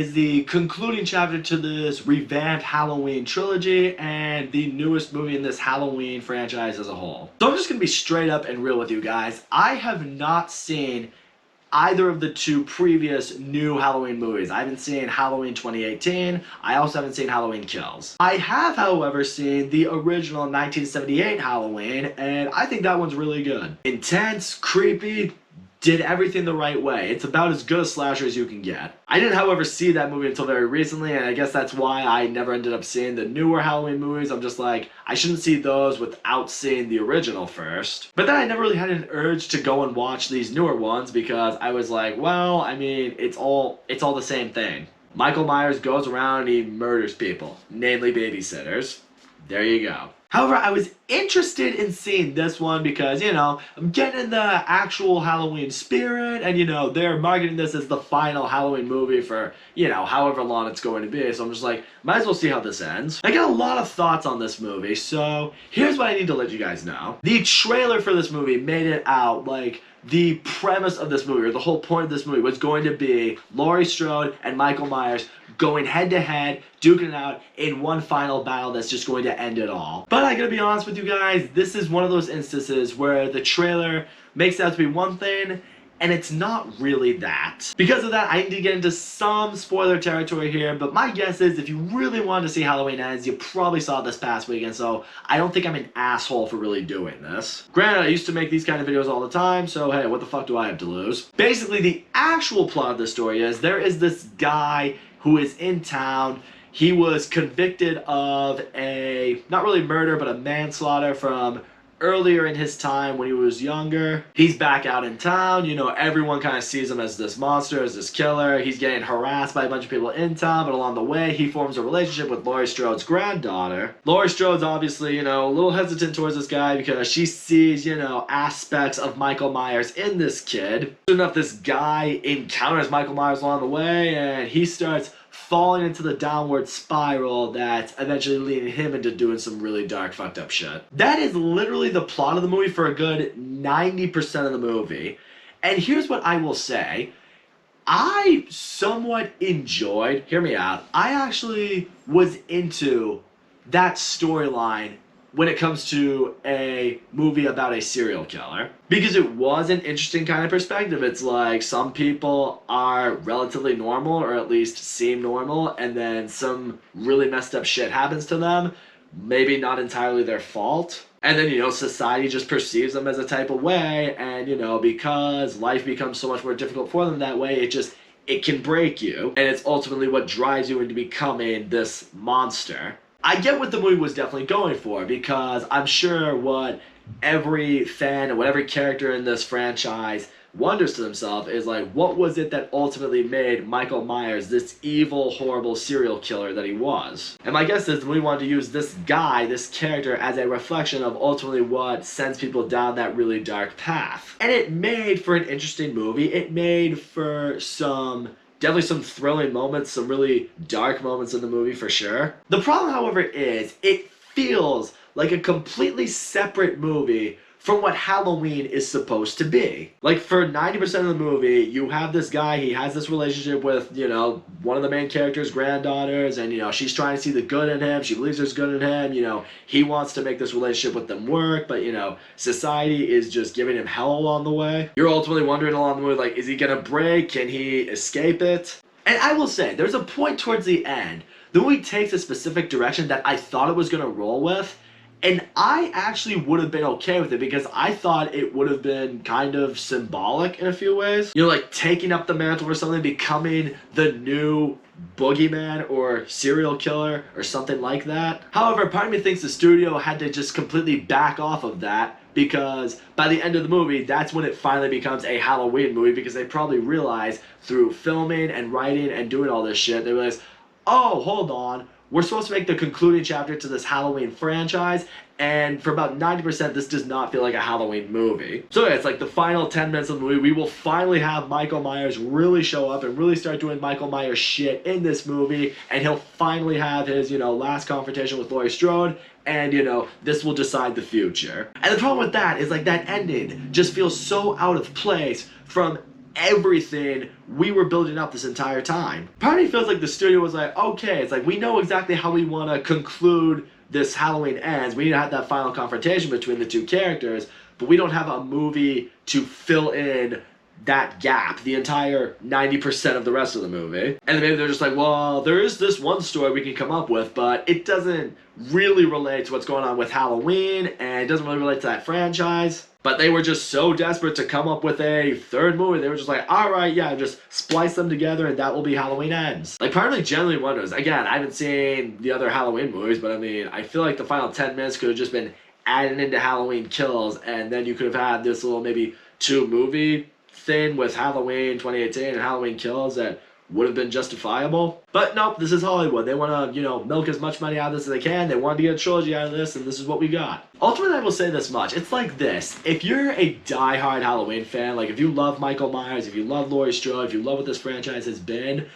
is the concluding chapter to this revamped Halloween trilogy and the newest movie in this Halloween franchise as a whole. So I'm just going to be straight up and real with you guys. I have not seen either of the two previous new Halloween movies. I haven't seen Halloween 2018. I also haven't seen Halloween Kills. I have, however, seen the original 1978 Halloween, and I think that one's really good. Intense, creepy, did everything the right way. It's about as good a slasher as you can get. I didn't, however, see that movie until very recently, and I guess that's why I never ended up seeing the newer Halloween movies. I'm just like, I shouldn't see those without seeing the original first. But then I never really had an urge to go and watch these newer ones because I was like, well, I mean, it's all the same thing. Michael Myers goes around and he murders people, namely babysitters. There you go. However, I was interested in seeing this one because, you know, I'm getting in the actual Halloween spirit and, you know, they're marketing this as the final Halloween movie for, you know, however long it's going to be. So I'm just like, might as well see how this ends. I got a lot of thoughts on this movie, so here's what I need to let you guys know. The trailer for this movie made it out like the premise of this movie, or the whole point of this movie, was going to be Laurie Strode and Michael Myers going head-to-head, duking it out in one final battle that's just going to end it all. But I gotta be honest with you guys, this is one of those instances where the trailer makes it out to be one thing, and it's not really that. Because of that, I need to get into some spoiler territory here, but my guess is if you really wanted to see Halloween Ends, you probably saw it this past weekend, so I don't think I'm an asshole for really doing this. Granted, I used to make these kind of videos all the time, so hey, what the fuck do I have to lose? Basically, the actual plot of the story is there is this guy who is in town. He was convicted of a, not really murder, but a manslaughter from earlier in his time when he was younger. He's back out in town, you know, everyone kind of sees him as this monster, as this killer. He's getting harassed by a bunch of people in town, but along the way, he forms a relationship with Laurie Strode's granddaughter. Laurie Strode's obviously, you know, a little hesitant towards this guy because she sees, you know, aspects of Michael Myers in this kid. Soon enough, this guy encounters Michael Myers along the way, and he starts falling into the downward spiral that's eventually leading him into doing some really dark, fucked up shit. That is literally the plot of the movie for a good 90% of the movie. And here's what I will say. I somewhat enjoyed, hear me out, I actually was into that storyline when it comes to a movie about a serial killer. Because it was an interesting kind of perspective. It's like some people are relatively normal, or at least seem normal, and then some really messed up shit happens to them. Maybe not entirely their fault. And then, you know, society just perceives them as a type of way, and, you know, because life becomes so much more difficult for them that way, it can break you. And it's ultimately what drives you into becoming this monster. I get what the movie was definitely going for, because I'm sure what every fan and what every character in this franchise wonders to themselves is like, what was it that ultimately made Michael Myers this evil, horrible serial killer that he was? And my guess is we wanted to use this guy, this character, as a reflection of ultimately what sends people down that really dark path. And it made for an interesting movie. It made for definitely some thrilling moments, some really dark moments in the movie for sure. The problem, however, is it feels like a completely separate movie from what Halloween is supposed to be. Like, for 90% of the movie, you have this guy, he has this relationship with, you know, one of the main character's granddaughters, and, you know, she's trying to see the good in him, she believes there's good in him, you know, he wants to make this relationship with them work, but, you know, society is just giving him hell along the way. You're ultimately wondering along the way, like, is he gonna break? Can he escape it? And I will say, there's a point towards the end, the movie takes a specific direction that I thought it was gonna roll with, and I actually would have been okay with it because I thought it would have been kind of symbolic in a few ways. You know, like taking up the mantle for something, becoming the new boogeyman or serial killer or something like that. However, part of me thinks the studio had to just completely back off of that, because by the end of the movie, that's when it finally becomes a Halloween movie, because they probably realize through filming and writing and doing all this shit, they realize, oh, hold on, we're supposed to make the concluding chapter to this Halloween franchise, and for about 90% this does not feel like a Halloween movie. So yeah, it's like the final 10 minutes of the movie, we will finally have Michael Myers really show up and really start doing Michael Myers shit in this movie, and he'll finally have his, you know, last confrontation with Laurie Strode, and, you know, this will decide the future. And the problem with that is, like, that ending just feels so out of place from everything we were building up this entire time. Part of me feels like the studio was like, okay, it's like we know exactly how we want to conclude this Halloween Ends. We need to have that final confrontation between the two characters, but we don't have a movie to fill in that gap, the entire 90% of the rest of the movie. And then maybe they're just like, well, there is this one story we can come up with, but it doesn't really relate to what's going on with Halloween, and it doesn't really relate to that franchise. But they were just so desperate to come up with a third movie, they were just like, alright, yeah, just splice them together and that will be Halloween Ends. Like, part of me genuinely wonders, again, I haven't seen the other Halloween movies, but I mean, I feel like the final 10 minutes could have just been added into Halloween Kills, and then you could have had this little maybe 2-movie thing with Halloween 2018 and Halloween Kills that would have been justifiable. But nope, this is Hollywood. They want to, milk as much money out of this as they can. They wanted to get a trilogy out of this, and this is what we got. Ultimately, I will say this much. It's like this. If you're a die-hard Halloween fan, like if you love Michael Myers, if you love Laurie Strode, if you love what this franchise has been,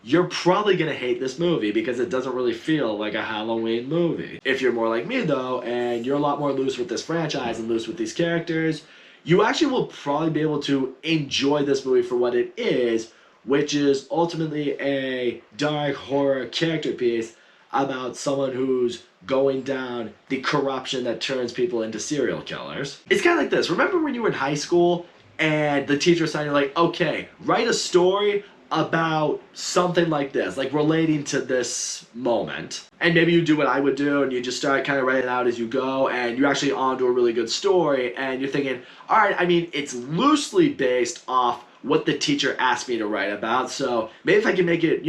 you're probably going to hate this movie because it doesn't really feel like a Halloween movie. If you're more like me, though, and you're a lot more loose with this franchise and loose with these characters, you actually will probably be able to enjoy this movie for what it is, which is ultimately a dark horror character piece about someone who's going down the corruption that turns people into serial killers. It's kind of like this. Remember when you were in high school and the teacher was saying, like, okay, write a story about something like this, like relating to this moment. And maybe you do what I would do and you just start kind of writing it out as you go, and you're actually onto a really good story, and you're thinking, all right, I mean, it's loosely based off what the teacher asked me to write about, so maybe if I can make it,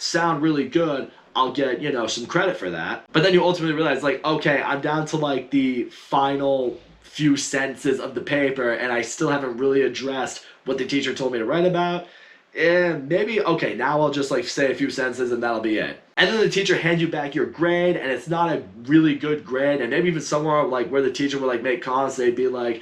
sound really good, I'll get, some credit for that. But then you ultimately realize, like, okay, I'm down to like the final few sentences of the paper and I still haven't really addressed what the teacher told me to write about. And maybe, okay, now I'll just like say a few sentences and that'll be it. And then the teacher hands you back your grade and it's not a really good grade, and maybe even somewhere like where the teacher would like make comments, they'd be like,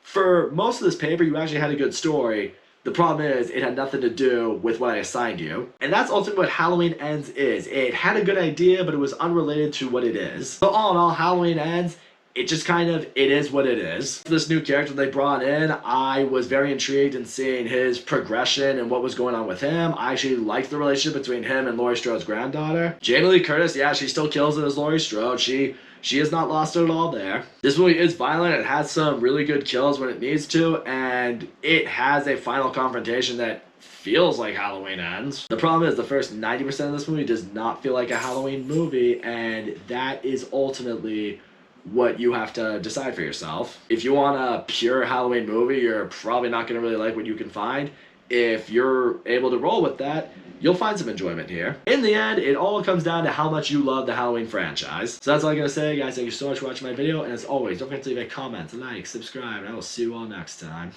for most of this paper you actually had a good story. The problem is it had nothing to do with what I assigned you. And that's ultimately what Halloween Ends is. It had a good idea, but it was unrelated to what it is. But all in all, Halloween Ends, it just it is what it is. This new character they brought in, I was very intrigued in seeing his progression and what was going on with him. I actually liked the relationship between him and Laurie Strode's granddaughter. Jamie Lee Curtis, yeah, she still kills it as Laurie Strode. She has not lost it at all there. This movie is violent. It has some really good kills when it needs to, and it has a final confrontation that feels like Halloween Ends. The problem is the first 90% of this movie does not feel like a Halloween movie, and that is ultimately what you have to decide for yourself. If you want a pure Halloween movie, you're probably not going to really like what you can find. If you're able to roll with that, you'll find some enjoyment here. In the end, it all comes down to how much you love the Halloween franchise. So that's all I gotta say, guys. Thank you so much for watching my video, and as always, don't forget to leave a comment, like, subscribe, and I will see you all next time.